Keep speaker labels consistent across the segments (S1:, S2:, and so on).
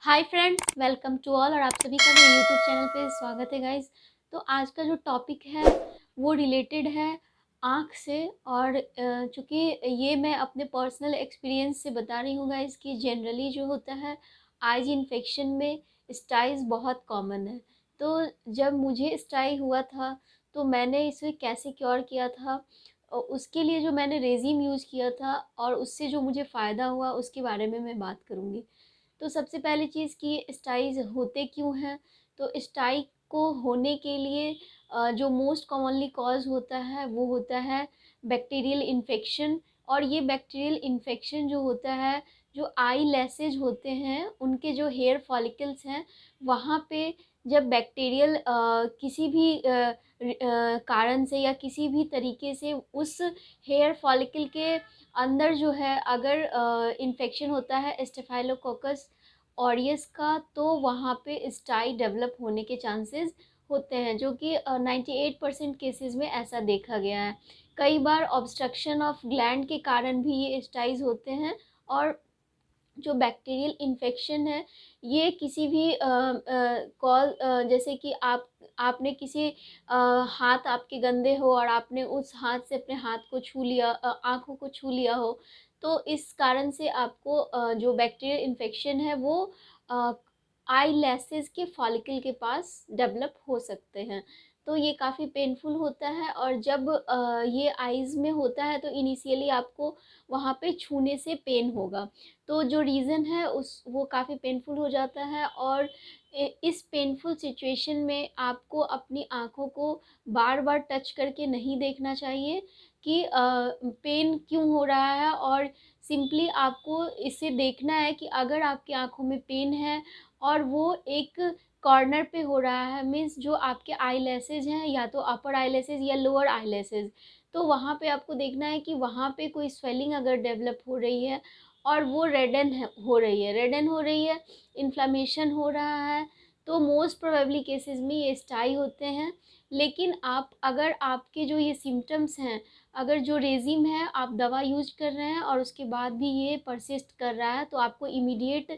S1: Hi friends, welcome to all. और आप सभी का मेरे यूट्यूब चैनल पे स्वागत है गाइज। तो आज का जो टॉपिक है वो रिलेटेड है आँख से। और चूँकि ये मैं अपने पर्सनल एक्सपीरियंस से बता रही हूँ गाइज कि जनरली जो होता है आइज इन्फेक्शन में स्टाइज बहुत कॉमन है। तो जब मुझे स्टाई हुआ था तो मैंने इसे कैसे क्योर किया था, उसके लिए जो मैंने रेज़ीम यूज़ किया था और उससे जो मुझे फ़ायदा हुआ उसके बारे में मैं बात करूँगी। तो सबसे पहली चीज़ कि स्टाइज़ होते क्यों हैं? तो स्टाई को होने के लिए जो मोस्ट कॉमनली कॉज़ होता है वो होता है बैक्टीरियल इन्फेक्शन। और ये बैक्टीरियल इन्फेक्शन जो होता है, जो आई लैसेज होते हैं उनके जो हेयर फॉलिकल्स हैं वहाँ पे जब बैक्टीरियल किसी भी कारण से या किसी भी तरीके से उस हेयर फॉलिकल के अंदर जो है अगर इन्फेक्शन होता है स्टेफाइलोकोकस ऑरियस का, तो वहाँ पे स्टाई डेवलप होने के चांसेस होते हैं, जो कि 98% केसेस में ऐसा देखा गया है। कई बार ऑब्स्ट्रक्शन ऑफ ग्लैंड के कारण भी ये स्टाइज होते हैं। और जो बैक्टीरियल इन्फेक्शन है ये किसी भी कॉल जैसे कि आपने किसी हाथ आपके गंदे हो और आपने उस हाथ से अपने हाथ को छू लिया, आँखों को छू लिया हो, तो इस कारण से आपको जो बैक्टीरियल इन्फेक्शन है वो आई लैसेस के फॉलिकल के पास डेवलप हो सकते हैं। तो ये काफ़ी पेनफुल होता है। और जब ये आइज़ में होता है तो इनिशियली आपको वहाँ पे छूने से पेन होगा। तो जो रीज़न है उस वो काफ़ी पेनफुल हो जाता है। और इस पेनफुल सिचुएशन में आपको अपनी आँखों को बार-बार टच करके नहीं देखना चाहिए कि पेन क्यों हो रहा है। और सिंपली आपको इसे देखना है कि अगर आपकी आँखों में पेन है और वो एक कॉर्नर पे हो रहा है, मीन्स जो आपके आईलैसेस हैं या तो अपर आईलैसेस या लोअर आईलैसेस, तो वहाँ पे आपको देखना है कि वहाँ पे कोई स्वेलिंग अगर डेवलप हो रही है और वो रेडन हो रही है, इन्फ्लेमेशन हो रहा है, तो मोस्ट प्रोबेबली केसेस में ये स्टाई होते हैं। लेकिन आप अगर आपके जो ये सिम्टम्स हैं, अगर जो रेज़िम है आप दवा यूज़ कर रहे हैं और उसके बाद भी ये परसिस्ट कर रहा है, तो आपको इमीडिएट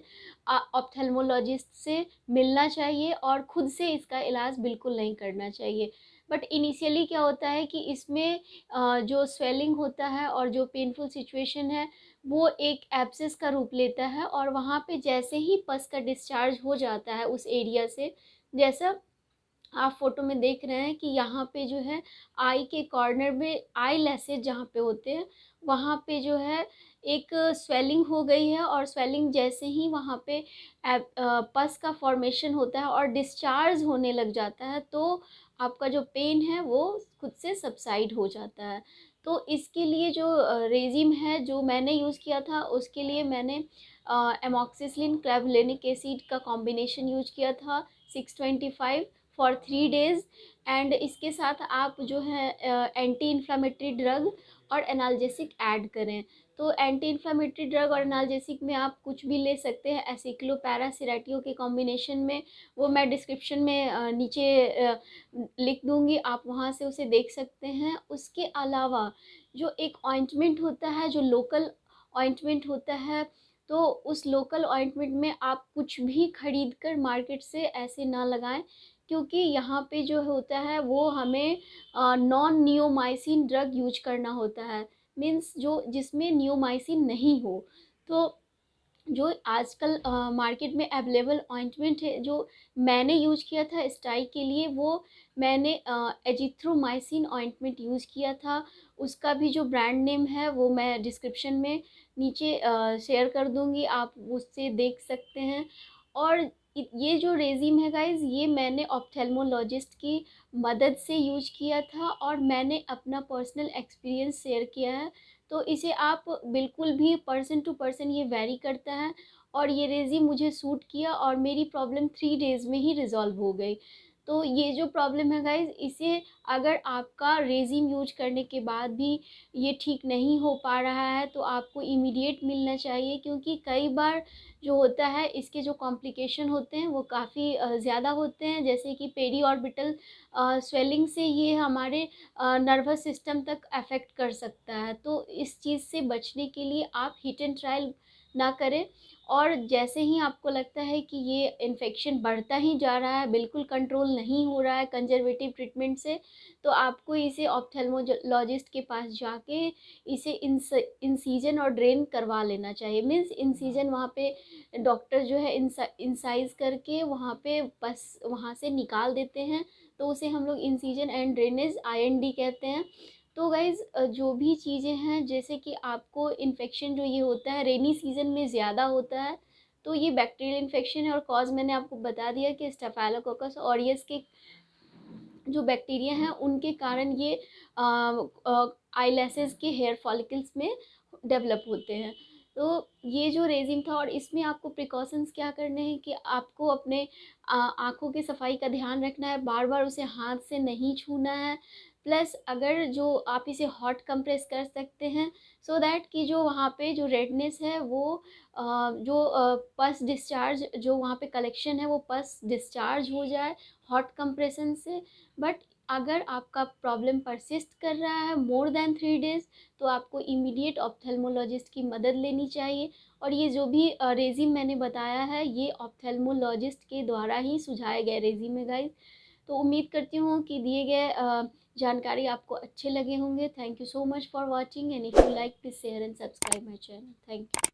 S1: ऑप्थेल्मोलॉजिस्ट से मिलना चाहिए और खुद से इसका इलाज बिल्कुल नहीं करना चाहिए। बट इनिशियली क्या होता है कि इसमें जो स्वेलिंग होता है और जो पेनफुल सिचुएशन है वो एक एब्सेस का रूप लेता है। और वहाँ पे जैसे ही पस का डिस्चार्ज हो जाता है उस एरिया से, जैसा आप फ़ोटो में देख रहे हैं कि यहाँ पे जो है आई के कॉर्नर में आई लैसेस जहाँ पे होते हैं वहाँ पे जो है एक स्वेलिंग हो गई है। और स्वेलिंग जैसे ही वहाँ पे पस का फॉर्मेशन होता है और डिस्चार्ज होने लग जाता है, तो आपका जो पेन है वो खुद से सबसाइड हो जाता है। तो इसके लिए जो रेज़िम है जो मैंने यूज़ किया था उसके लिए मैंने एमॉक्सिसिलिन क्लेवुलेनिक एसिड का कॉम्बिनेशन यूज़ किया था 625 फॉर 3 डेज़। एंड इसके साथ आप जो है एंटी इन्फ्लामेटरी ड्रग और एनाल्जेसिक ऐड करें। तो एंटी इन्फ्लामेटरी ड्रग और एनाल्जेसिक में आप कुछ भी ले सकते हैं एसिक्लोपैरा सिराटियो के कॉम्बिनेशन में। वो मैं डिस्क्रिप्शन में नीचे लिख दूँगी, आप वहाँ से उसे देख सकते हैं। उसके अलावा जो एक ऑइंटमेंट होता है, जो लोकल ऑइंटमेंट होता है, तो उस लोकल ऑइंटमेंट में आप कुछ भी खरीद कर मार्केट से ऐसे ना लगाएं, क्योंकि यहाँ पे जो होता है वो हमें नॉन नियोमाइसिन ड्रग यूज करना होता है, मीन्स जो जिसमें नियोमाइसिन नहीं हो। तो जो आजकल मार्केट में अवेलेबल ऑइंटमेंट है जो मैंने यूज़ किया था स्टाई के लिए, वो मैंने एजिथ्रोमाइसिन ऑइंटमेंट यूज़ किया था। उसका भी जो ब्रांड नेम है वो मैं डिस्क्रिप्शन में नीचे शेयर कर दूँगी, आप उससे देख सकते हैं। और ये जो रेज़िम है गाइज़, ये मैंने ऑप्थेल्मोलॉजिस्ट की मदद से यूज़ किया था और मैंने अपना पर्सनल एक्सपीरियंस शेयर किया है। तो इसे आप बिल्कुल भी पर्सन टू पर्सन ये वेरी करता है। और ये रेज़िम मुझे सूट किया और मेरी प्रॉब्लम 3 डेज़ में ही रिज़ॉल्व हो गई। तो ये जो प्रॉब्लम है गाइज़, इसे अगर आपका रेज़िम यूज करने के बाद भी ये ठीक नहीं हो पा रहा है तो आपको इमीडिएट मिलना चाहिए, क्योंकि कई बार जो होता है इसके जो कॉम्प्लिकेशन होते हैं वो काफ़ी ज़्यादा होते हैं, जैसे कि पेरी ऑर्बिटल स्वेलिंग से ये हमारे नर्वस सिस्टम तक अफ़ेक्ट कर सकता है। तो इस चीज़ से बचने के लिए आप हिट एंड ट्रायल ना करें। और जैसे ही आपको लगता है कि ये इन्फेक्शन बढ़ता ही जा रहा है, बिल्कुल कंट्रोल नहीं हो रहा है कंजर्वेटिव ट्रीटमेंट से, तो आपको इसे ऑप्थेल्मोलॉजिस्ट के पास जाके इसे इंसिजन और ड्रेन करवा लेना चाहिए। मीन्स इंसिजन, वहाँ पे डॉक्टर जो है इंसाइज करके वहाँ पे बस वहाँ से निकाल देते हैं, तो उसे हम लोग इंसिजन एंड ड्रेनेज IND कहते हैं। तो गाइज़ जो भी चीज़ें हैं, जैसे कि आपको इन्फेक्शन जो ये होता है रेनी सीज़न में ज़्यादा होता है, तो ये बैक्टीरियल इन्फेक्शन है, और कॉज मैंने आपको बता दिया कि स्टेफाइलोकोकस ऑरियस के जो बैक्टीरिया हैं उनके कारण ये आईलैशेस के हेयर फॉलिकल्स में डेवलप होते हैं। तो ये जो रेजिम था, और इसमें आपको प्रिकॉशंस क्या करने हैं कि आपको अपने आँखों की सफाई का ध्यान रखना है, बार बार उसे हाथ से नहीं छूना है। प्लस अगर जो आप इसे हॉट कंप्रेस कर सकते हैं, सो दैट कि जो वहाँ पे जो रेडनेस है वो जो पस डिस्चार्ज जो वहाँ पे कलेक्शन है वो पस डिस्चार्ज हो जाए हॉट कंप्रेशन से। बट अगर आपका प्रॉब्लम परसिस्ट कर रहा है मोर देन 3 डेज़, तो आपको इमीडिएट ऑप्थेल्मोलॉजिस्ट की मदद लेनी चाहिए। और ये जो भी रेजिम मैंने बताया है, ये ऑप्थेल्मोलॉजिस्ट के द्वारा ही सुझाए गए रेजिम है गाइस। तो उम्मीद करती हूँ कि दिए गए जानकारी आपको अच्छे लगे होंगे। Thank you so much for watching, and if you like please share and subscribe my channel. Thank you.